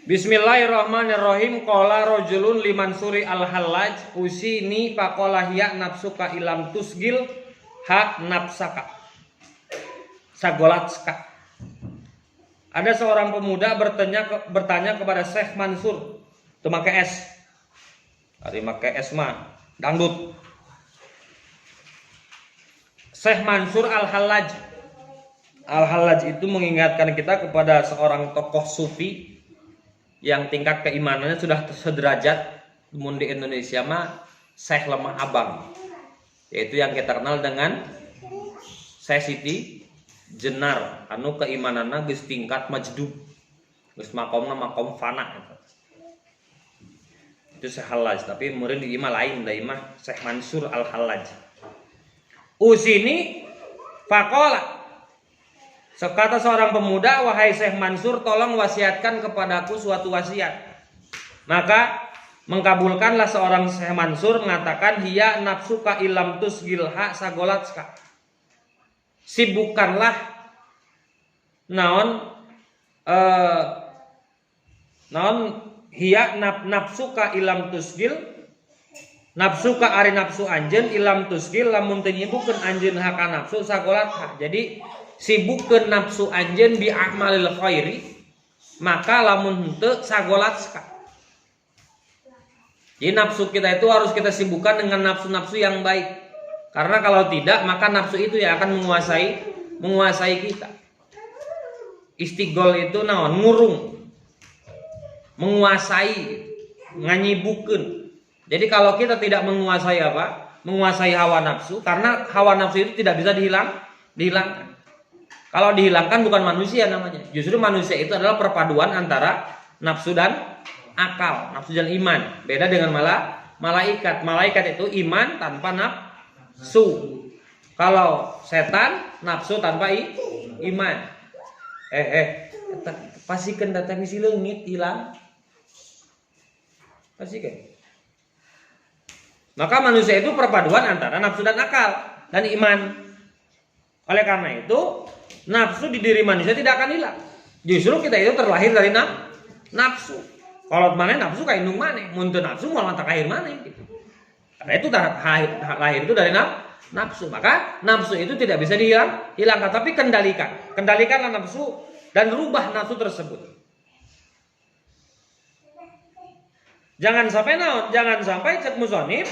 Bismillahirrahmanirrahim. Qala rajulun liman suri al-Hallaj usini faqala hiya nafsuka ilam tusgil ha nafsaka sagolatska. Ada seorang pemuda bertanya kepada Syekh Mansur, itu make S. Hari make S mah dangdut. Syekh Mansur al-Hallaj. Al-Hallaj itu mengingatkan kita kepada seorang tokoh sufi yang tingkat keimanannya sudah sederajat mun di Indonesia mah Syekh Lemah Abang, yaitu yang kita kenal dengan Syekh Siti Jenar anu keimananna geus tingkat majdub, geus makomna makom fana itu Syekh Hallaj. Tapi murid di imah lain, da imah Syekh Mansur al-Hallaj. Usini faqala, sekata seorang pemuda, wahai Syekh Mansur, tolong wasiatkan kepadaku suatu wasiat. Maka mengkabulkanlah seorang Syekh Mansur mengatakan, hiya nafsuka ilam tusgilha sagolatska. Sibukkanlah naon hiya nafsuka ilam tusgil, nafsuka ari nafsu anjeun ilam tusgil lamun teu nyibukkeun anjeun haka nafsu sagolatha. Jadi sibukkeun nafsu anjeun bi amalil khairi, maka lamun henteu sagolatska. Jadi nafsu kita itu harus kita sibukkan dengan nafsu-nafsu yang baik. Karena kalau tidak, maka nafsu itu yang akan menguasai kita. Istigol itu naon? Ngurung. Menguasai, nganyibukkeun. Jadi kalau kita tidak menguasai apa? Menguasai hawa nafsu, karena hawa nafsu itu tidak bisa dihilangkan. Kalau dihilangkan bukan manusia namanya. Justru manusia itu adalah perpaduan antara nafsu dan akal, nafsu dan iman. Beda dengan malaikat. Malaikat itu iman tanpa nafsu. Kalau setan nafsu tanpa iman. Pasikeun datang misi leungit hilang. Pasikeun. Maka manusia itu perpaduan antara nafsu dan akal dan iman. Oleh karena itu, nafsu di diri manusia tidak akan hilang. Justru kita itu terlahir dari nafsu. Kalau mana nafsu ka indung maneh, mun teu nafsu moal tak lahir maneh gitu. Karena itu lahir itu dari nafsu. Maka nafsu itu tidak bisa dihilangkan, tapi kendalikanlah nafsu dan rubah nafsu tersebut. Jangan sampai cek musonif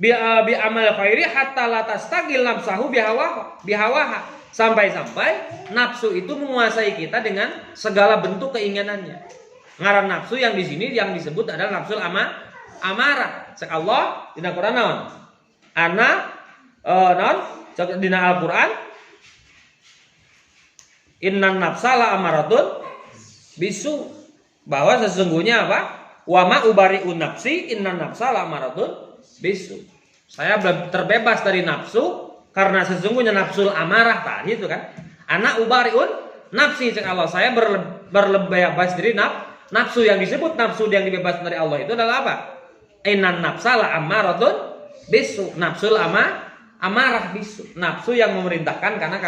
bi amal khairi hatta la tastagil nafsahu bihawaha. Sampai-sampai nafsu itu menguasai kita dengan segala bentuk keinginannya. Ngaran nafsu yang di sini yang disebut adalah nafsul amarah. Cek Allah dina Quran naon? Cek dina Al-Qur'an innan nafsa la amaratun bisu, bahwa sesungguhnya apa? Wa ma ubari'un nafsi innan nafsa la amaratun bisu. Saya terbebas dari nafsu karena sesungguhnya nafsul amarah tadi itu kan. Ana ubari'un nafsi, cek Allah, saya berlebih dari nafsu. Yang disebut nafsu yang dibebaskan dari Allah itu adalah apa? Innan nafsa la amaratun bisu. Nafsul amarah bisu. Nafsu yang memerintahkan karena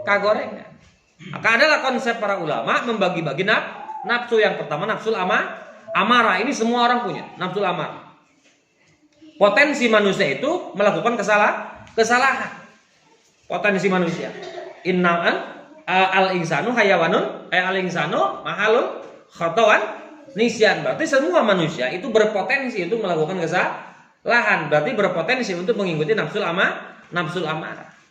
kagorengan. Maka adalah konsep para ulama membagi-bagi nafsu. Yang pertama nafsul amarah. Ini semua orang punya nafsul amarah. Potensi manusia itu melakukan kesalahan. Potensi manusia. Al-insanu hayawanun al-insanu mahalun khotoan nisyan. Berarti semua manusia itu berpotensi untuk melakukan kesalahan. Berarti berpotensi untuk mengikuti nafsul amarah.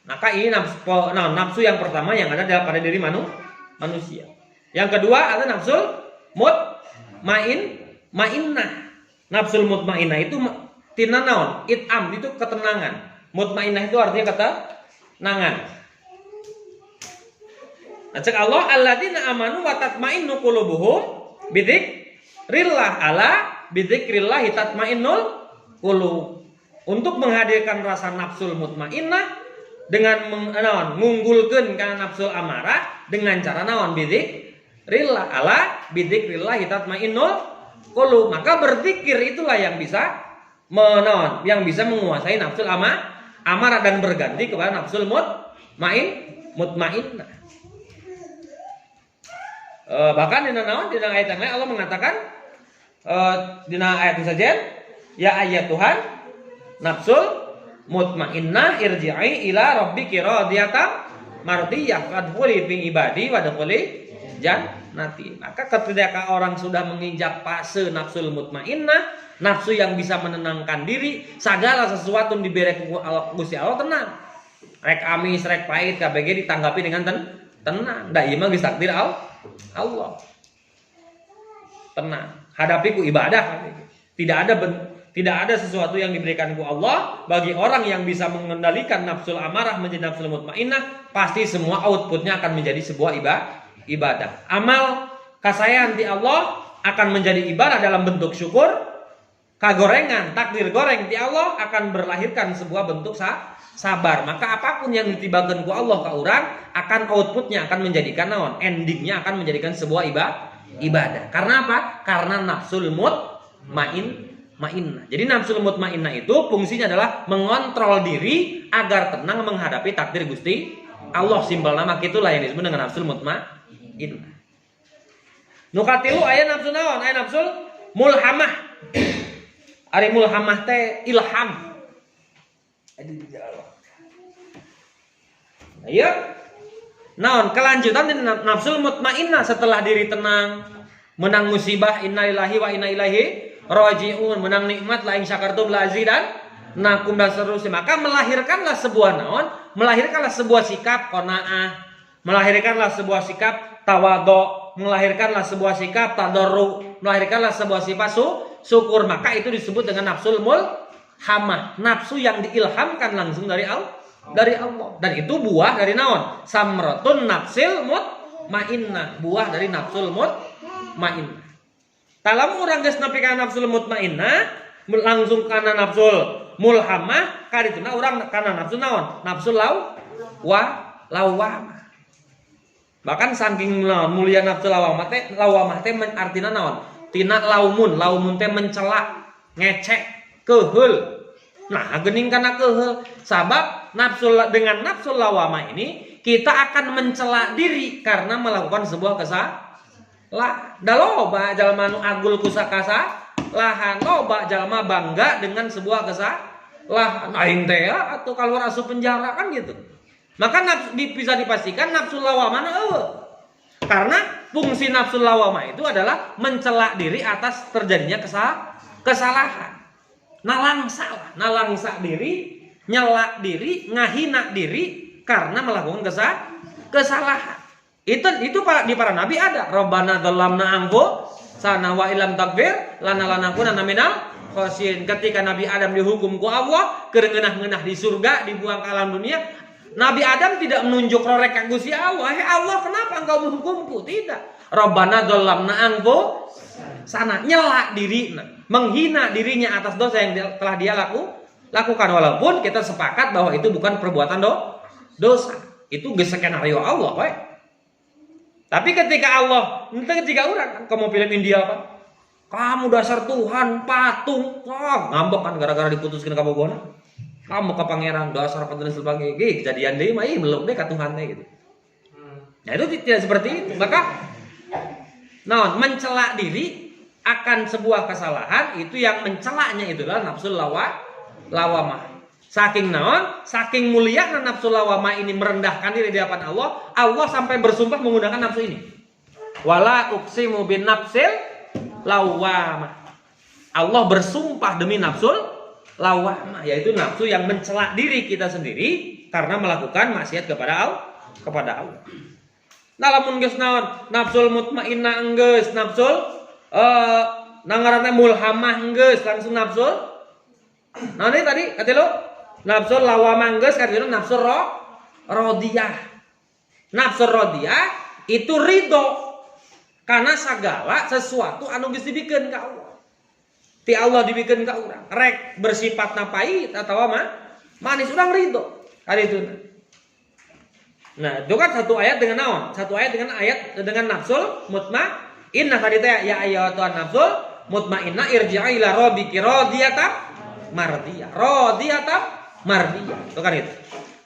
Maka ini nafsu yang pertama yang ada pada diri manusia. Yang kedua ada nafsul mutmainnah. Nafsul mutmainnah itu tina naon? It'am itu ketenangan. Mutmainnah itu artinya ketenangan. Nah, cek Allah alladzina amanu wa tatmainnu qulubuhum bidzikrillah ala bidzikrillah tatmainnul qulub. Untuk menghadirkan rasa nafsul mutmainnah dengan mengunggulkeun kana nafsul amarah dengan cara naon? Bidzikrillah ala bidzikrillah tatmainnul qulub. Maka berzikir itulah yang bisa yang bisa menguasai nafsul amarah dan berganti kepada nafsul mutmainnah. Bahkan di ayat yang lain Allah mengatakan di ayat itu saja, ya ayat Tuhan nafsul mutmainnah irji'i ila rabbiki radiyatan mardiyah fadkhuli fi ibadi wadkhuli jannati. Maka ketika orang sudah menginjak fase nafsul mutmainnah, nafsu yang bisa menenangkan diri, segala sesuatu yang diberi Gusti Allah tenang. Rek amis, rek pahit, KBG ditanggapi dengan tenang. Da ieu mah geus takdir Allah. Tenang. Hadapi ku ibadah. Tidak ada sesuatu yang diberikan ku Allah bagi orang yang bisa mengendalikan nafsul amarah menjadi nafsul mutmainnah, pasti semua outputnya akan menjadi sebuah ibadah. Amal kasayaan di Allah akan menjadi ibadah dalam bentuk syukur. Kagorengan, takdir goreng di Allah akan berlahirkan sebuah bentuk sabar. Maka apapun yang ditibakan ku Allah ke orang, akan outputnya akan menjadikan naon? Endingnya akan menjadikan sebuah ibadah. Karena apa? Karena nafsul mutmainnah. Jadi nafsul mutmainnah itu fungsinya adalah mengontrol diri agar tenang menghadapi takdir Gusti Allah. Simpel nama kitulah yang disebut dengan nafsul mutmainnah. Nukatilu aya nafsu naon? Aya nafsul mulhamah. Ari mulhamah teh ilham. Ayo. Naon kelanjutan dari nafsul mutmainnah setelah diri tenang, menang musibah innalillahi wa inna ilaihi rajiun, menang nikmat la in syakartum la azidannakum dan seterusnya. Maka melahirkanlah sebuah naon? Melahirkanlah sebuah sikap qanaah, melahirkanlah sebuah sikap tawadhu, melahirkanlah sebuah sikap tadarru, melahirkanlah sebuah sifat syukur. Maka itu disebut dengan nafsul mulhamah, nafsu yang diilhamkan langsung dari Allah. Dan itu buah dari naon? Samratun nafsil mutmainnah, buah dari nafsul mutmainnah. Talamu urang geus nepi ka nafsul mutmainnah, langsung kana nafsul mulhamah, kadituna urang kana nafsu naon? Nafsul lawamah. Bahkan saking mulia nafsu lawamah teh artina naon? Tina laumun teh mencela, ngecek, keheul. Nah, geuning kana keheul. Sabab dengan nafsu lawamah ini kita akan mencela diri karena melakukan sebuah kesalahan. Da loba jalma nu agul ku sakasalahan, loba jalma bangga dengan sebuah kesalahan. Aing teh atuh kaluar asup penjara kan gitu. Maka bisa dipastikan nafsu lawamah karena fungsi nafsu lawamah itu adalah mencela diri atas terjadinya kesalahan. Nalangsa diri, nyela diri, ngahina diri karena melakukan kesalahan. Itu di para nabi ada. Rabbana dzalamna anfusana wa illam taghfir lana lanakunanna minal khasirin. Ketika Nabi Adam dihukum ku Allah, keur ngeunah-ngeunah di surga, dibuang ke alam dunia, Nabi Adam tidak menunjuk rorek ka Gusti Allah. Hei Allah, kenapa engkau menghukumku? Tidak. Rabbana dzalamna anfusana, nyela diri, menghina dirinya atas dosa yang telah dia lakukan. Walaupun kita sepakat bahwa itu bukan perbuatan dosa. Itu geus skenario Allah, we. Tapi ketika orang kamu pilih India apa? Kamu dasar Tuhan patung, ngambek kan gara-gara diputuskan kamu bona. Kamu ke pangeran dasar panteun sebagai kejadian deui mah belum deh ka Tuhan teh gitu. Nah, itu tidak seperti itu. Maka mencela diri akan sebuah kesalahan itu yang mencelanya itulah nafsul lawamah. Saking mulia nafsu lawamah ini merendahkan diri di hadapan Allah, Allah sampai bersumpah menggunakan nafsu ini. Wala uqsimu bin nafsil lawamah. Allah bersumpah demi nafsul lawamah, yaitu nafsu yang mencela diri kita sendiri karena melakukan maksiat kepada Allah. Lamun geus naon? Nafsul mutmainnah geus, nafsul nangaranna mulhamah geus, langsung nafsul. Nah ini tadi kata lo nafsul lawamah geus, kata lo nafsul radiyah. Nafsul radiyah itu ridho karena segala sesuatu anu geus dibikeun ka Allah. Ti Allah dibikeun ka urang. Rek bersifat pahit atawa manis urang ridho. Ari itu. Nah, itu kan satu ayat dengan naon? Satu ayat dengan nafsul mutmainnah tadi teh ya ayyatuhan nafsul mutmainnah irji'i ila rabbiki radiyatan mardiyah. Itu kan itu.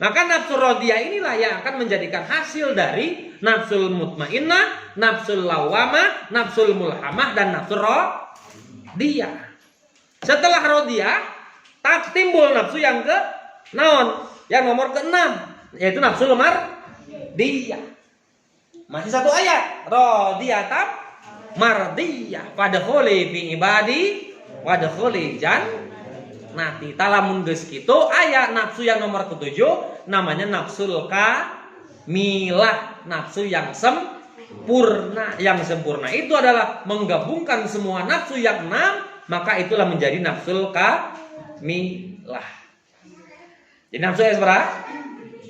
Maka nafsu radiyah inilah yang akan menjadikan hasil dari nafsul mutmainnah, nafsul lawamah, nafsul mulhamah, dan nafsul radiyah. Setelah radiyah, timbul nafsu yang ke naon? Yang nomor ke-6, yaitu nafsul mardiyah. Masih satu ayat, radiyah mardiyah. Fadkhuli fi ibadi wadkhuli jannati. Talamun geus kitu aya nafsu yang nomor ke-7 namanya nafsul kamilah, nafsu yang sempurna. Yang sempurna itu adalah menggabungkan semua nafsu yang 6, maka itulah menjadi nafsul kamilah. Jadi nafsu yang berapa?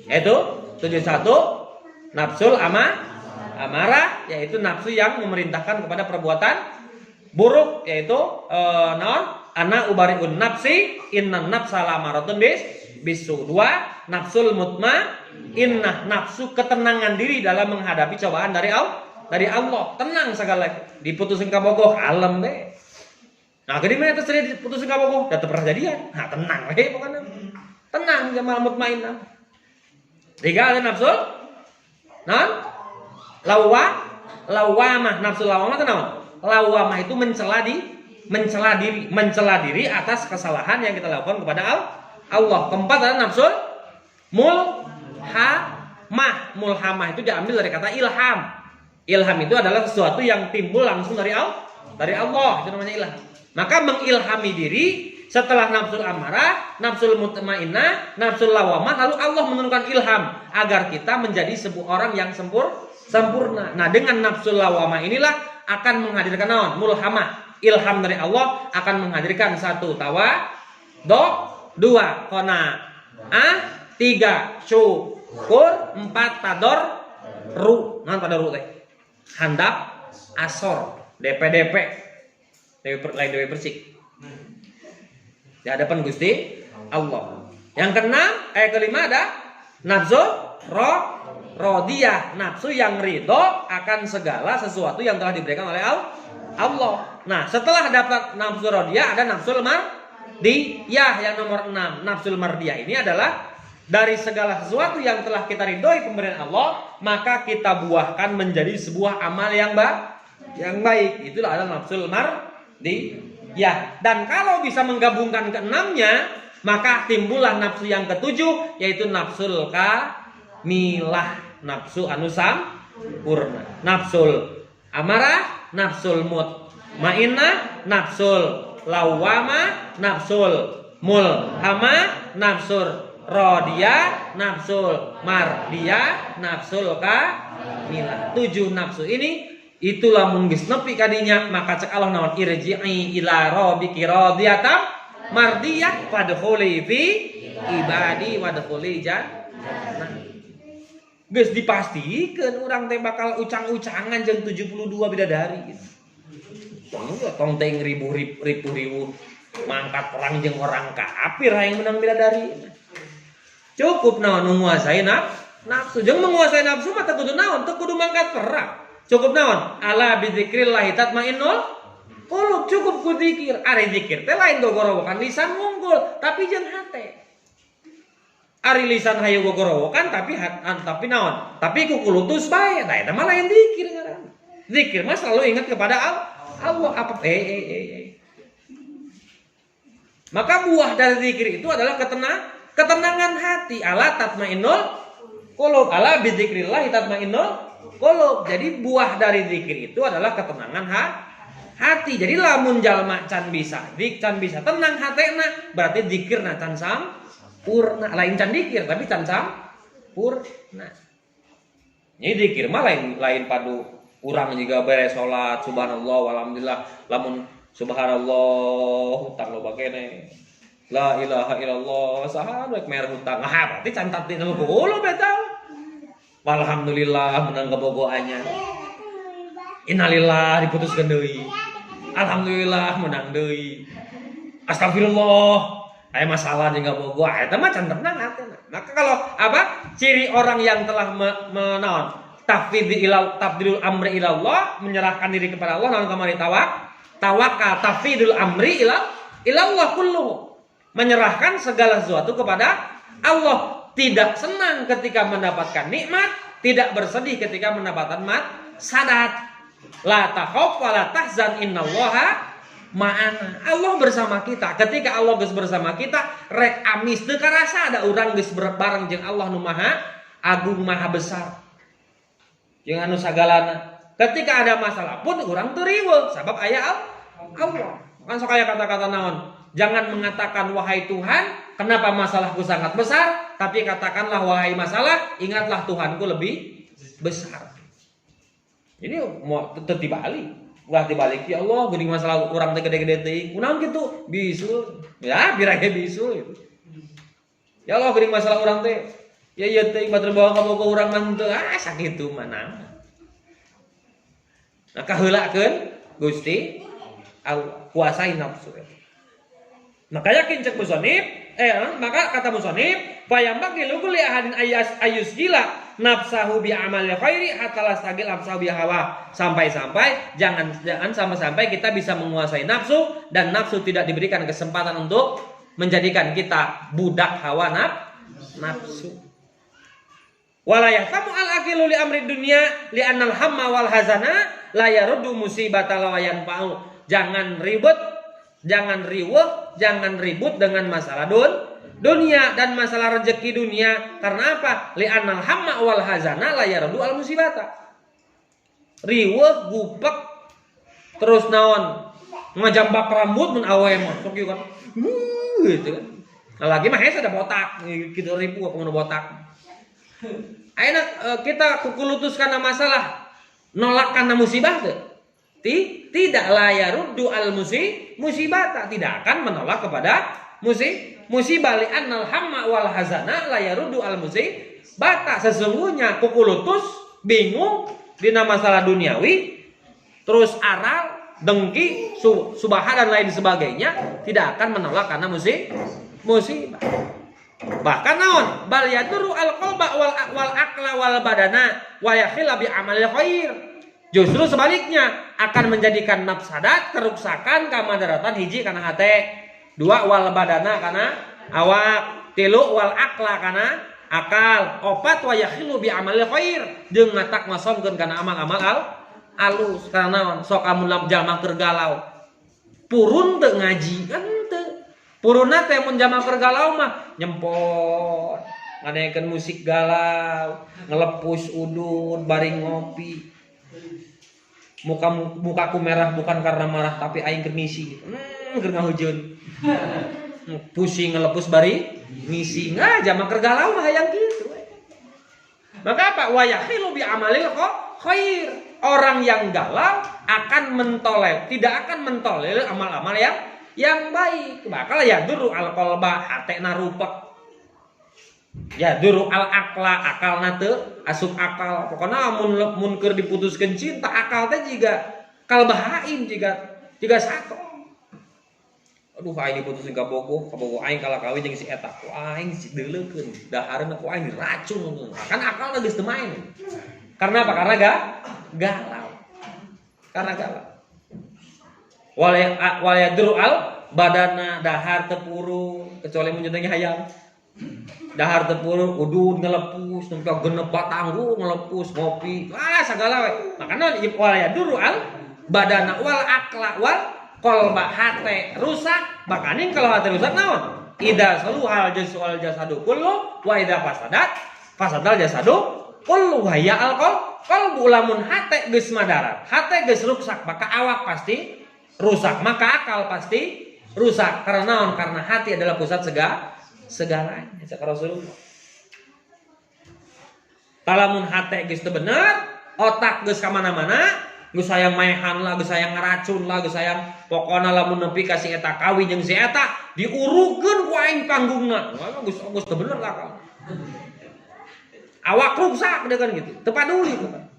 Yaitu 71 nafsul amarah, yaitu nafsu yang memerintahkan kepada perbuatan buruk, yaitu ana ubariun nafsi innan nafsa lamaratun bisu. 2 nafsul mutmainnah, nafsu ketenangan diri dalam menghadapi cobaan dari Allah. Tenang segala diputusin kabogoh alam be. Nah, gede mana terjadi diputusin kabogoh dan pernah jadian. Nah, tenang we pokoknya. Tenang jamal mutmainnah. 3 ada nafsul lawamah. Nafsul lawamah itu naon? Lawamah itu mencela diri atas kesalahan yang kita lakukan kepada Allah. 4 adalah nafsul mulhamah itu diambil dari kata ilham. Ilham itu adalah sesuatu yang timbul langsung dari Allah, itu namanya ilham. Maka mengilhami diri setelah nafsul amarah, nafsul mutmainnah, nafsul lawamah, lalu Allah menurunkan ilham agar kita menjadi sebuah orang yang sempurna. Nah, dengan nafsul lawamah inilah akan menghadirkan naon? Mulhamah. Ilham dari Allah akan menghadirkan 1 tawadhu, 2 qanaah, 3 syukur, 4 tadarru. Naon tadarru teh? Handap asor, DP Dewi Persik. Di hadapan Gusti Allah. Yang kelima ada nafsu radiyah, nafsu yang ridho akan segala sesuatu yang telah diberikan oleh Allah. Nah, setelah dapat nafsu radiyah ada nafsul mardiyah yang nomor 6. Nafsul mardiyah ini adalah dari segala sesuatu yang telah kita ridhoi pemberian Allah, maka kita buahkan menjadi sebuah amal yang baik. Itulah adalah nafsul mardiyah. Dan kalau bisa menggabungkan ke-6-nya, maka timbullah nafsu yang ke-7, yaitu nafsul kamilah, nafsu anu sampurna. Nafsul amarah, nafsul mutmainnah, nafsul lawamah, nafsul mulhamah, nafsul radiyah, nafsul mardiyah, nafsul kamilah. 7 nafsu ini itulah mun geus nepi kadinya, maka cek Allah naon? Irji'i ila rabbiki radiyatan mardiyah fadkhuli fi ibadi wadkhuli jannah. Geus dipastikeun urang teh bakal ucang-ucangan jeung 72 bidadari. Tong teh ribu mangkat perang jeung orang kafir hayang menang bidadari. Cukup naon menguasai nafsu. Jeung menguasai nafsu mah teu kudu naon? Teu kudu mangkat perang. Cukup naon? Ala bizikrillah tatmainnul qulub. Cukup ku zikir. Ari zikir teh lain gogorowokan lisan ngunggul, tapi jeung hate. Ari lisan hayu gogorowokan tapi naon? Tapi ku kulutus bae. Nah eta mah lain zikir ngaranna. Zikir mah selalu ingat kepada Allah. Apa Maka buah dari zikir itu adalah ketenangan hati. Ala tatmainnul qulub. Ala bizikrillah tatmainnul qulub. Jadi buah dari zikir itu adalah ketenangan hati. Jadi lamun jalma can bisa tenang hatena, berarti zikirna can sampurna. Lain can zikir tapi can sampurna. Ini zikir mah lain padu urang juga beres salat subhanallah walhamdulillah, lamun subhanallah hutang loba kene. La ilaha illallah saha rek mer hutang. Berarti can tatih nu kulo betau. Alhamdulillah menang kebogohannya. Innalillah diputuskan deui. Alhamdulillah menang deui. Astagfirullah aya masalah jeung bogoh eta mah can tenang hatena. Maka kalau ciri orang yang telah menaon tafwidul amri ilallah, menyerahkan diri kepada Allah, naon kamari tawakal tafwidul amri ilallah kulluhu, menyerahkan segala sesuatu kepada Allah. Tidak senang ketika mendapatkan nikmat, tidak bersedih ketika mendapatkan sadat. La takhaf wa la tahzan innallaha ma'ana. Allah bersama kita. Ketika Allah geus bersama kita, rek amis teu karasa ada urang geus bareng jeung Allah nu maha agung maha besar. Jeung anu sagalana. Ketika ada masalah pun urang teu riweuh sabab aya Allah. Kan sok aya kata-kata naon? Jangan mengatakan wahai Tuhan, kenapa masalahku sangat besar, tapi katakanlah wahai masalah, ingatlah Tuhanku lebih besar. Ini mau dibalik. Ulah dibalik ya Allah, geuning masalah urang teh gede-gede teuing. Kunaon kitu? Bisul. Ya, birage bisul. Ya Allah, geuning masalah urang teh. Ya ieu teuing batur bawa ka boga urang mah teu sakitu mana. Nah, kaheulakeun Gusti Allah kuasai nafsu. Maka yakin cek musonib, maka kata musonib, fayambagi lukuli ahadin ayus gila nafsahu bi amal khairi hatta lastagil nafsahu bi hawa. Sampai-sampai jangan sampai kita bisa menguasai nafsu dan nafsu tidak diberikan kesempatan untuk menjadikan kita budak hawa nafsu. Wala yahtamu al-aqilu li amri dunya li annal hamma wal hazana la yaruddu musibata la yanfa'u. Jangan riweuh, jangan ribut dengan masalah dunia dan masalah rezeki dunia. Karena apa? Li'annal hamma wal hazana la yardu al musibata. Riweuh, gupek, terus naon? Ngajambak rambut mun awe mah sok ieu kan. Gitu kan. Nah, lagi mah hese ada botak, gitu ribu apa ngono botak. Ayeuna kita kukulutus kana masalah, nolak kana musibah teu? Tidak la yaruddu al musibata, tidak akan menolak kepada musibah li annal hamma wal hazana la yaruddu al musibata. Sesungguhnya kukulutus bingung dina masalah duniawi, terus aral, dengki, subaha dan lain sebagainya tidak akan menolak karena musibah. Bahkan naon? Bal yaduru al qalba wal aqla wal badana wa yakhila bi amalil khair. Justru sebaliknya akan menjadikan mafsadat, kerusakan, kamadaratan hiji kana hate, dua wal badana kana awak, tilu wal aqla kana akal, opat wa yakhilu bi amalil khair, jeung ngatak ngasomkeun kana amal-amal alus. Karena naon? Sok amun jalma keur galau. Purun teu ngaji kan teu. Purunna teh mun jalma keur galau mah nyempot, ngadekeun musik galau, ngelepus udun, bari ngopi. Mukaku merah bukan karena marah tapi aing keur misi gitu. Keur ngahujeun. Pusing ngelepus bari misi. Jama keur galau mah hayang kitu. Maka apa? Wa yakhilu bi amalil khair. Orang yang galau akan tidak akan mentolerir amal-amal yang baik. Bakal ya duru al qalba hatena rupek. Ya duru al akla akalna teu asup akal. Pokona mun keur diputuskeun cinta akal teh jiga kalbahain jiga sato. Aduh aing diputuskeun ka bogoh aing kala kawin jeung si eta. Ku aing si deuleukeun dahareuna ku aing diracun. Kan akalna geus teu main. Karena apa? Karena galau. Karena galau. Wal yadru al badana dahar teu puru kecuali mun jenenge hayam. Dahar tepur udun ngelepus nempe genep batanggu ngelepus ngopi sagala we. Makana wal yaduru al badana wal akla wal qalba hate rusak. Makanya kalau hati rusak naon? Idza saluhal jasadu kullu wa idza fasadal jasadu kullu wa ya al qalbu lamun hate geus madarat. Hate geus rusak maka awak pasti rusak, maka akal pasti rusak. Karena naon? Karena hati adalah pusat segalanya. Cak Rasulullah. Talamun hate geus teu bener, otak geus ka mana-mana, geus hayang maehan lah, geus hayang ngaracun lah, geus hayang pokona lamun nepi ka si eta kawin jeung si eta diurukeun ku aing panggungna. Geus teu bener lah kan. Awak rusak deh kan gitu. Teu paduli tuh kan.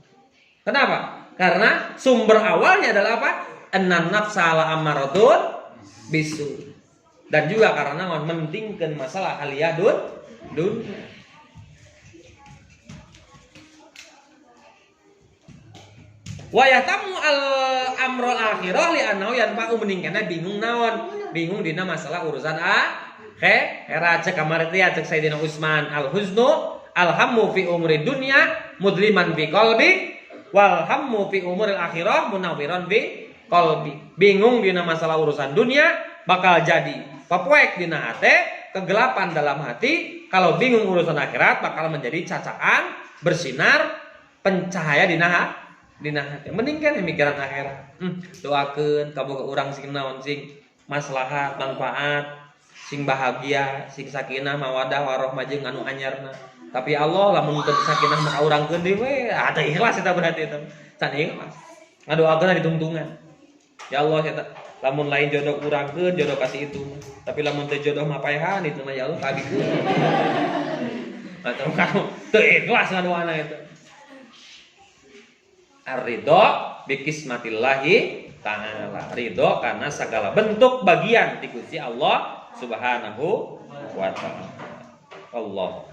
Kenapa? Karena sumber awalnya adalah apa? Annan nafsa la amaratun bisu. Dan juga karena mementingkan masalah aliyadun dunia. Wa yahtamu al amrul akhirah li annahu yanfa'u meningkana bingung naon? Bingung dina masalah urusan hera cek kamari teh cek Sayyidina Utsman al huznu alhammu fi umri dunya mudliman fi qalbi wal hammu fi umuril akhirah munawwiran fi qalbi. Bingung dina masalah urusan dunia bakal jadi papuek dina hate, kegelapan dalam hati. Kalau bingung urusan akhirat bakal menjadi cacaan, bersinar, pencahaya dina hati. Mending kan mikiran akhirat. Doakeun kaboga urang sing naon sing maslahat, manfaat, sing bahagia, sing sakinah, mawadah, warahmah jeung anu anyarna. Tapi Allah lamun teu sakinah mah urangkeun deui we, teu ikhlas eta berarti eta. Can ikhlas. Ngadoakeun ditungtungan. Ya Allah eta lamun lain jodoh urangkeun, jodoh kasih itu. Tapi lamun teu jodoh mah paehan itu mah ya Allah kabikeun. Atau kamu teu ikhlas ngadoana eta. Ar-ridho bikismatillahi ta'ala. Ridho karena segala bentuk bagian di Gusti Allah Subhanahu wa ta'ala. Allah